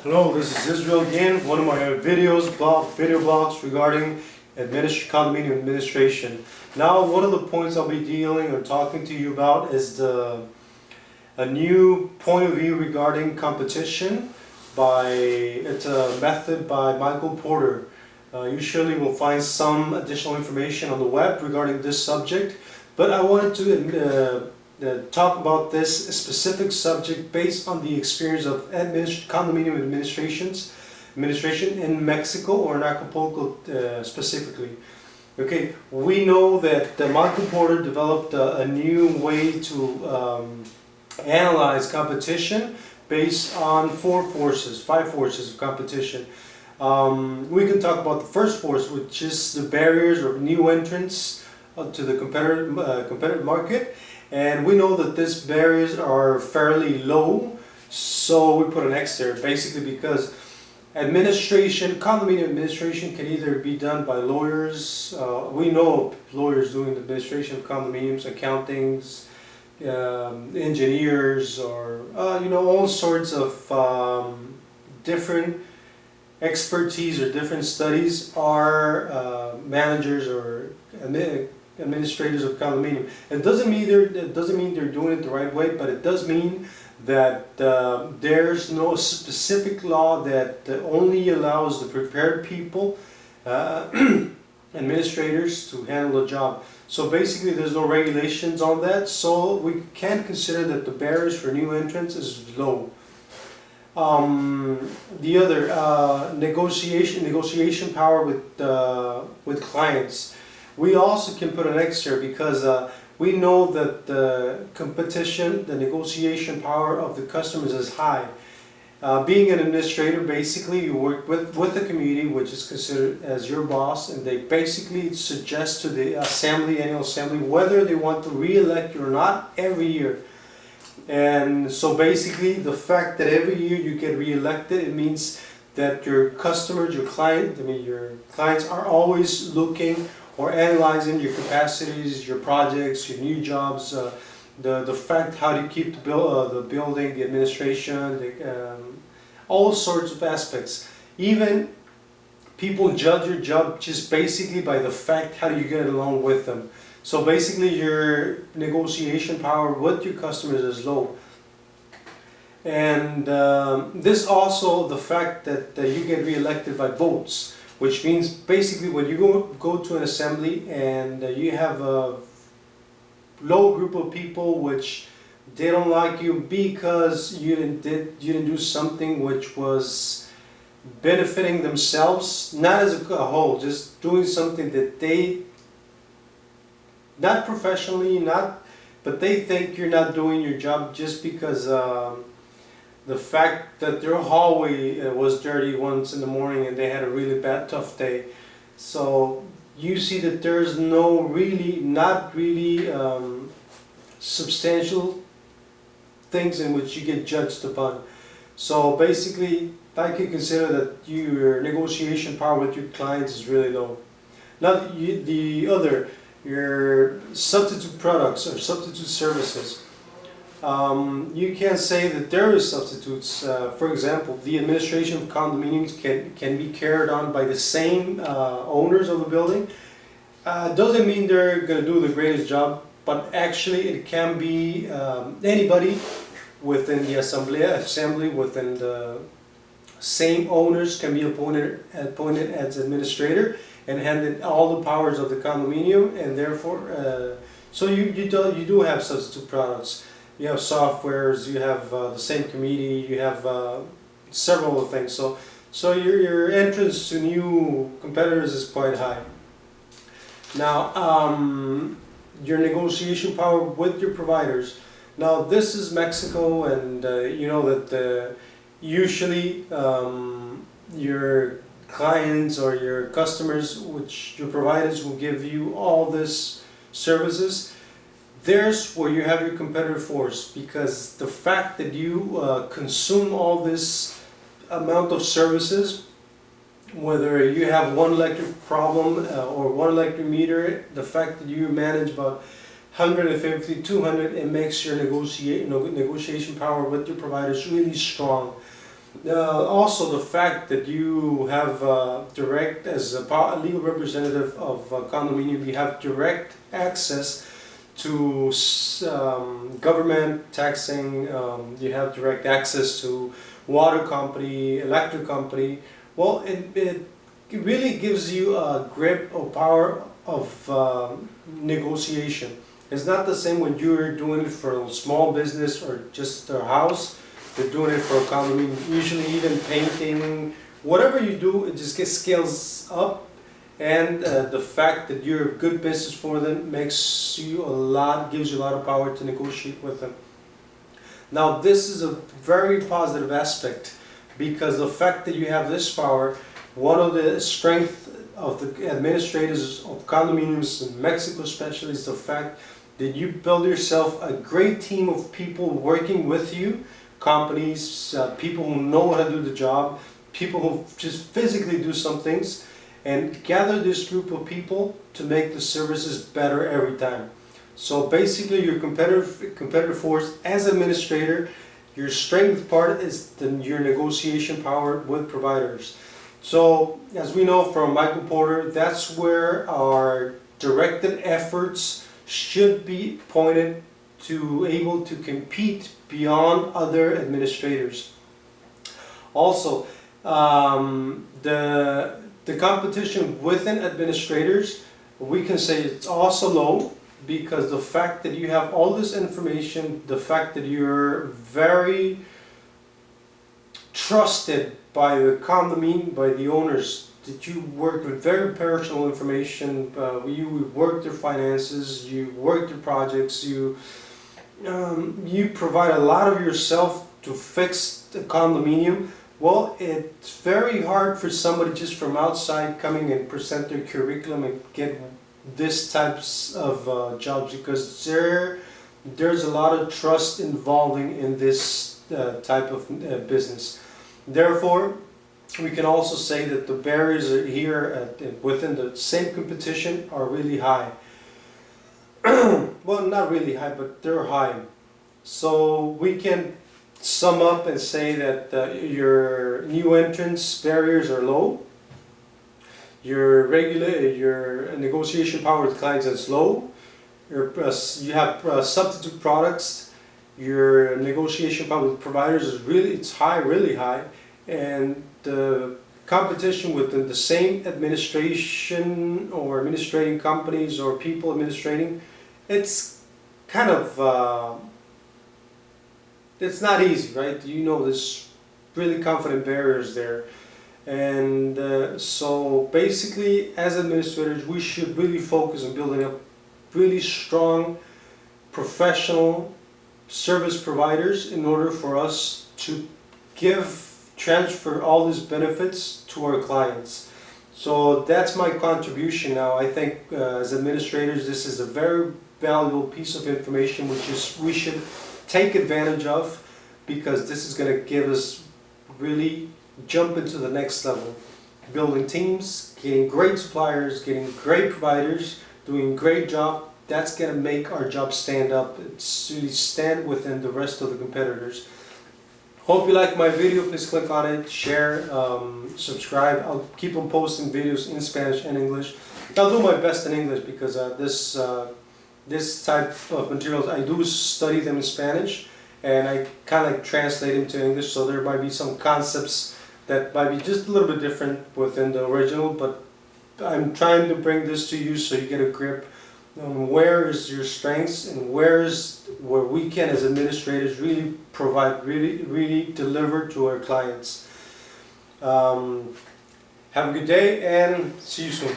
Hello, this is Israel again. One of my video blogs regarding condominium administration. Now, one of the points I'll be dealing or talking to you about is a new point of view regarding competition. It's a method by Michael Porter. You surely will find some additional information on the web regarding this subject, but I wanted to talk about this specific subject based on the experience of condominium administration in Mexico, or in Acapulco specifically. Okay, we know that Michael Porter developed a new way to analyze competition based on five forces of competition. We can talk about the first force, which is the barriers or new entrants to the competitive market. And we know that these barriers are fairly low, so we put an X there, basically because condominium administration can either be done by lawyers. We know of lawyers doing the administration of condominiums, accountings, engineers, or all sorts of different expertise or different studies are managers or administrators of condominium. It doesn't mean they're doing it the right way, but it does mean that there's no specific law that only allows the prepared people, administrators, to handle the job. So basically there's no regulations on that, so we can consider that the barriers for new entrants is low. The other, negotiation power with clients. We also can put an X here because we know that the negotiation power of the customers is high. Being an administrator, basically you work with the community, which is considered as your boss, and they basically suggest to the annual assembly, whether they want to re-elect you or not every year. And so basically the fact that every year you get re-elected, it means that your customers, your clients are always looking or analyzing your capacities, your projects, your new jobs, the fact how to keep the building, the administration, all sorts of aspects. Even people judge your job just basically by the fact how do you get along with them. So basically your negotiation power with your customers is low. And this also the fact that you get re-elected by votes, which means basically when you go to an assembly and you have a low group of people which they don't like you because you didn't do something which was benefiting themselves, not as a whole, just doing something that they, not professionally, but they think you're not doing your job just because the fact that their hallway was dirty once in the morning and they had a really tough day. So you see that there's not really substantial things in which you get judged upon. So basically I can consider that your negotiation power with your clients is really low. Now your substitute products or substitute services. You can say that there is substitutes. For example, the administration of condominiums can be carried on by the same owners of the building. Doesn't mean they're going to do the greatest job, but actually it can be anybody within the assembly within the same owners can be appointed as administrator and handed all the powers of the condominium, and therefore so you do have substitute products. You have softwares, you have the same committee, you have several of things. So your entrance to new competitors is quite high. Now, your negotiation power with your providers. Now, this is Mexico, and you know that usually your clients or your customers, which your providers will give you all this services. There's where you have your competitive force, because the fact that you consume all this amount of services, whether you have one electric problem or one electric meter, the fact that you manage about 150, 200, it makes your negotiation power with your providers really strong. Also, the fact that you have direct, as a legal representative of a condominium, you have direct access to government taxing, you have direct access to water company, electric company. Well, it really gives you a grip or power of negotiation. It's not the same when you're doing it for a small business or just a house. They're doing it for a condominium. Usually even painting, whatever you do, it just gets scales up. And the fact that you're a good business for them makes you gives you a lot of power to negotiate with them. Now this is a very positive aspect, because the fact that you have this power, one of the strengths of the administrators of condominiums in Mexico especially is the fact that you build yourself a great team of people working with you, companies, people who know how to do the job, people who just physically do some things, and gather this group of people to make the services better every time. So basically your competitive force as administrator, your strength part is your negotiation power with providers. So as we know from Michael Porter, that's where our directed efforts should be pointed to, able to compete beyond other administrators. Also, the competition within administrators, we can say it's also low, because the fact that you have all this information, the fact that you're very trusted by the condominium, by the owners, that you work with very personal information, you work their finances, you work their projects, you provide a lot of yourself to fix the condominium. Well, it's very hard for somebody just from outside coming and present their curriculum and get this types of jobs, because there's a lot of trust involving in this type of business. Therefore, we can also say that the barriers here within the same competition are really high. Well, not really high, but they're high. So we can sum up and say that your new entrance barriers are low. Your negotiation power with clients is low. You have substitute products. Your negotiation power with providers is really high, and the competition within the same administration or administrating companies or people administrating, it's kind of it's not easy, right? You know, there's really confident barriers there. And so basically, as administrators, we should really focus on building up really strong professional service providers in order for us to transfer all these benefits to our clients. So that's my contribution now. I think as administrators, this is a very valuable piece of information which we should take advantage of, because this is going to give us really jump into the next level. Building teams, getting great suppliers, getting great providers, doing great job. That's going to make our job stand up. It's really stand within the rest of the competitors. Hope you like my video. Please click on it, share, subscribe. I'll keep on posting videos in Spanish and English. I'll do my best in English, because this type of materials, I do study them in Spanish, and I kind of translate them to English, so there might be some concepts that might be just a little bit different within the original, but I'm trying to bring this to you so you get a grip on where is your strengths and where we can as administrators really provide, really deliver to our clients. Have a good day and see you soon.